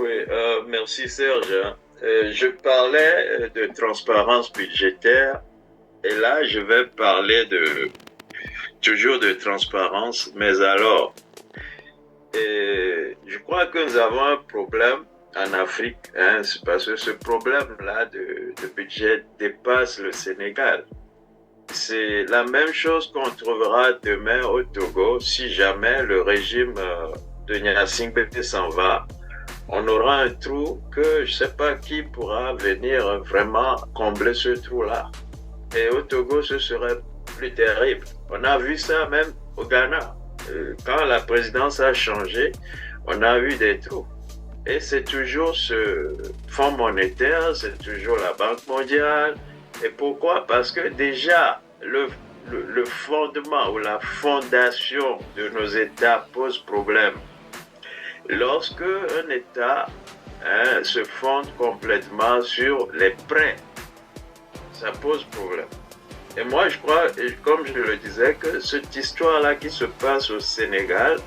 Oui, merci Serge. Je parlais de transparence budgétaire et là, je vais parler toujours de transparence, mais alors, je crois que nous avons un problème en Afrique, hein, c'est parce que ce problème-là de budget dépasse le Sénégal. C'est la même chose qu'on trouvera demain au Togo si jamais le régime de Gnassingbé s'en va. On aura un trou que je ne sais pas qui pourra venir vraiment combler ce trou-là. Et au Togo, ce serait plus terrible. On a vu ça même au Ghana. Quand la présidence a changé, on a eu des trous. Et c'est toujours ce fonds monétaire, c'est toujours la Banque mondiale. Et pourquoi? Parce que déjà, le fondement ou la fondation de nos États pose problème. Lorsque un État se fonde complètement sur les prêts, ça pose problème. Et moi, je crois, comme je le disais, que cette histoire-là qui se passe au Sénégal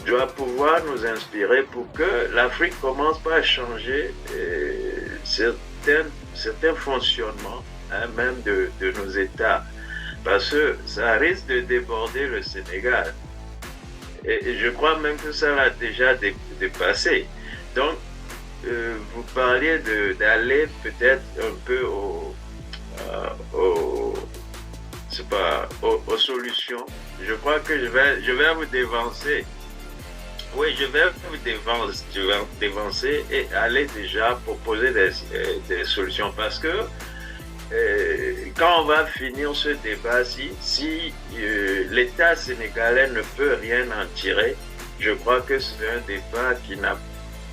doit pouvoir nous inspirer pour que l'Afrique commence pas à changer certains fonctionnements, même de nos États, parce que ça risque de déborder le Sénégal. Et je crois même que ça l'a déjà dépassé. Donc, vous parliez d'aller peut-être un peu aux solutions. Je crois que je vais vous dévancer. Oui, je vais vous dévancer et aller déjà proposer des solutions parce que quand on va finir ce débat-ci, si l'État sénégalais ne peut rien en tirer, je crois que c'est un débat qui n'a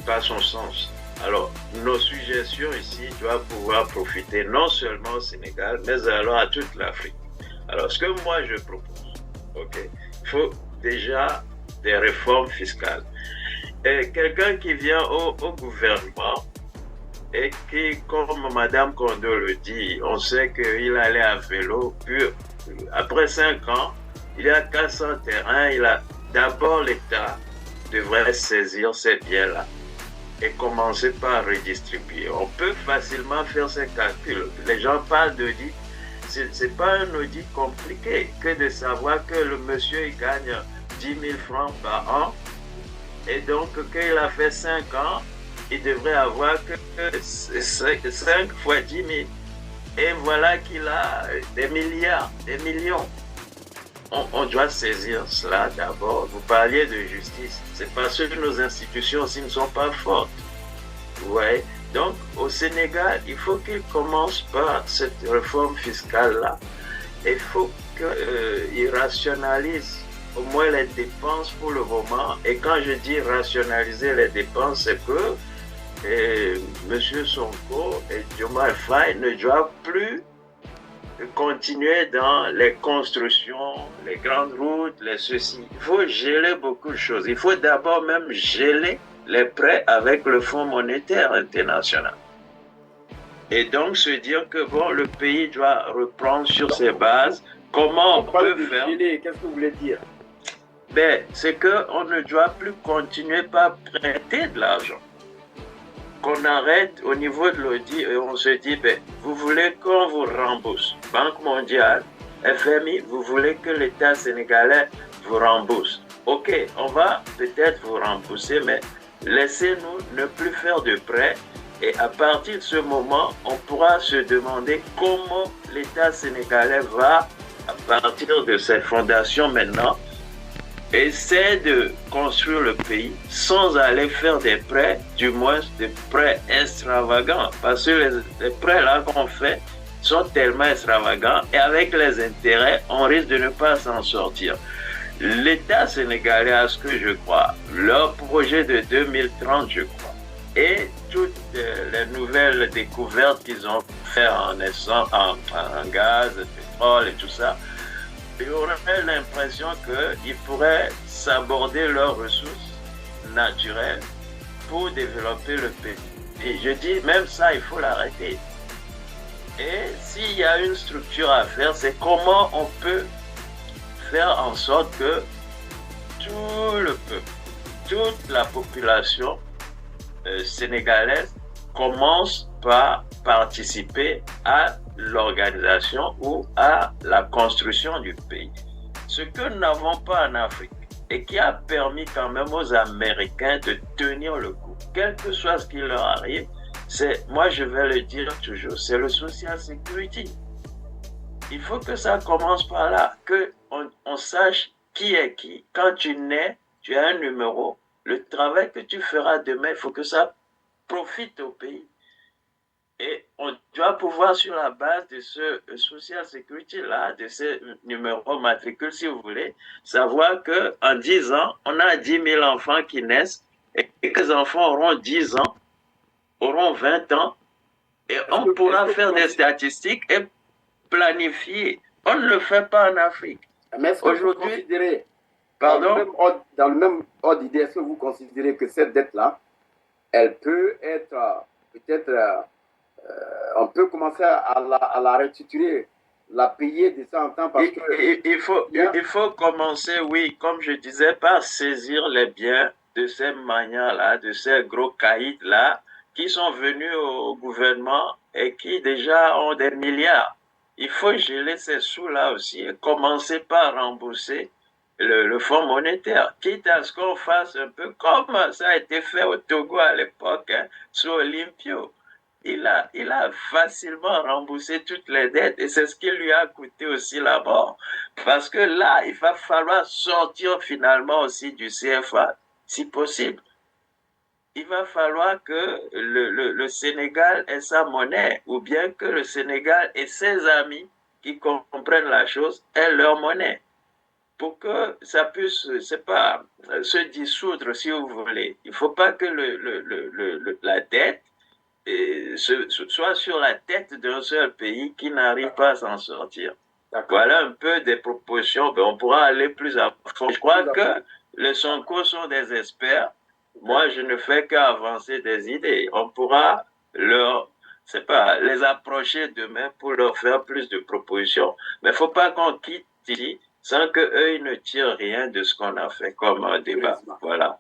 pas son sens. Alors, nos suggestions ici doivent pouvoir profiter non seulement au Sénégal, mais alors à toute l'Afrique. Alors, ce que moi je propose, ok, il faut déjà des réformes fiscales. Et quelqu'un qui vient au gouvernement et qui, comme Madame Kondo le dit, on sait qu'il allait à vélo, puis après 5 ans, il a 400 terrains, d'abord l'État devrait saisir ces biens-là et commencer par redistribuer. On peut facilement faire ces calculs. Les gens parlent d'audit. C'est pas un audit compliqué que de savoir que le monsieur il gagne 10 000 francs par an et donc qu'il a fait 5 ans, il devrait avoir que 5 fois 10 000. Et voilà qu'il a des milliards, des millions. On doit saisir cela d'abord. Vous parliez de justice. C'est parce que nos institutions aussi ne sont pas fortes. Ouais. Donc, au Sénégal, il faut qu'il commence par cette réforme fiscale-là. Il faut qu'il rationalise au moins les dépenses pour le moment. Et quand je dis rationaliser les dépenses, c'est que M. Sonko et Diomaye Faye ne doivent plus continuer dans les constructions, les grandes routes, les ceci. Il faut geler beaucoup de choses. Il faut d'abord même geler les prêts avec le Fonds monétaire international. Et donc se dire que bon, le pays doit reprendre sur ses bases. Comment on peut faire? Qu'est-ce que vous voulez dire? Ben, c'est qu'on ne doit plus continuer par prêter de l'argent. Qu'on arrête au niveau de l'audit et on se dit, ben, vous voulez qu'on vous rembourse. Banque mondiale, FMI, vous voulez que l'État sénégalais vous rembourse. Ok, on va peut-être vous rembourser, mais laissez-nous ne plus faire de prêts. Et à partir de ce moment, on pourra se demander comment l'État sénégalais va, à partir de ses fondations maintenant, essaie de construire le pays sans aller faire des prêts, du moins des prêts extravagants. Parce que les prêts là qu'on fait sont tellement extravagants et avec les intérêts, on risque de ne pas s'en sortir. L'État sénégalais, à ce que je crois, leur projet de 2030, je crois, et toutes les nouvelles découvertes qu'ils ont fait en essence, en gaz, pétrole et tout ça, il y aurait l'impression qu'ils pourraient s'aborder leurs ressources naturelles pour développer le pays. Et je dis, même ça, il faut l'arrêter. Et s'il y a une structure à faire, c'est comment on peut faire en sorte que tout le peuple, toute la population sénégalaise commence par participer à l'organisation ou à la construction du pays. Ce que nous n'avons pas en Afrique et qui a permis quand même aux Américains de tenir le coup, quel que soit ce qui leur arrive, c'est, moi je vais le dire toujours, c'est le social security. Il faut que ça commence par là, qu'on sache qui est qui. Quand tu nais, tu as un numéro. Le travail que tu feras demain, il faut que ça profite au pays. Et on doit pouvoir, sur la base de ce social security-là, de ces numéros matricules, si vous voulez, savoir qu'en 10 ans, on a 10 000 enfants qui naissent et que les enfants auront 10 ans, auront 20 ans, et on pourra faire des statistiques et planifier. On ne le fait pas en Afrique. Mais est-ce que aujourd'hui, vous considérez, pardon, dans le même ordre d'idée, est-ce que vous considérez que cette dette-là, elle peut être peut-être, on peut commencer à la restituer, la payer de temps en temps parce il faut commencer, oui, comme je disais, par saisir les biens de ces manières-là, de ces gros caïds-là, qui sont venus au gouvernement et qui déjà ont des milliards. Il faut geler ces sous-là aussi et commencer par rembourser le Fonds monétaire, quitte à ce qu'on fasse un peu comme ça a été fait au Togo à l'époque, hein, sous Olympio. Il a facilement remboursé toutes les dettes et c'est ce qui lui a coûté aussi la mort. Parce que là, il va falloir sortir finalement aussi du CFA, si possible. Il va falloir que le Sénégal ait sa monnaie, ou bien que le Sénégal et ses amis qui comprennent la chose aient leur monnaie, pour que ça puisse, c'est pas, se dissoudre, si vous voulez. Il ne faut pas que la dette soit sur la tête d'un seul pays qui n'arrive pas à s'en sortir. Voilà un peu des propositions. On pourra aller plus à fond. Je crois que les Sonko sont des experts. Moi, je ne fais qu'avancer des idées. On pourra les approcher demain pour leur faire plus de propositions. Mais il ne faut pas qu'on quitte ici sans qu'eux, ils ne tirent rien de ce qu'on a fait comme un débat. Voilà.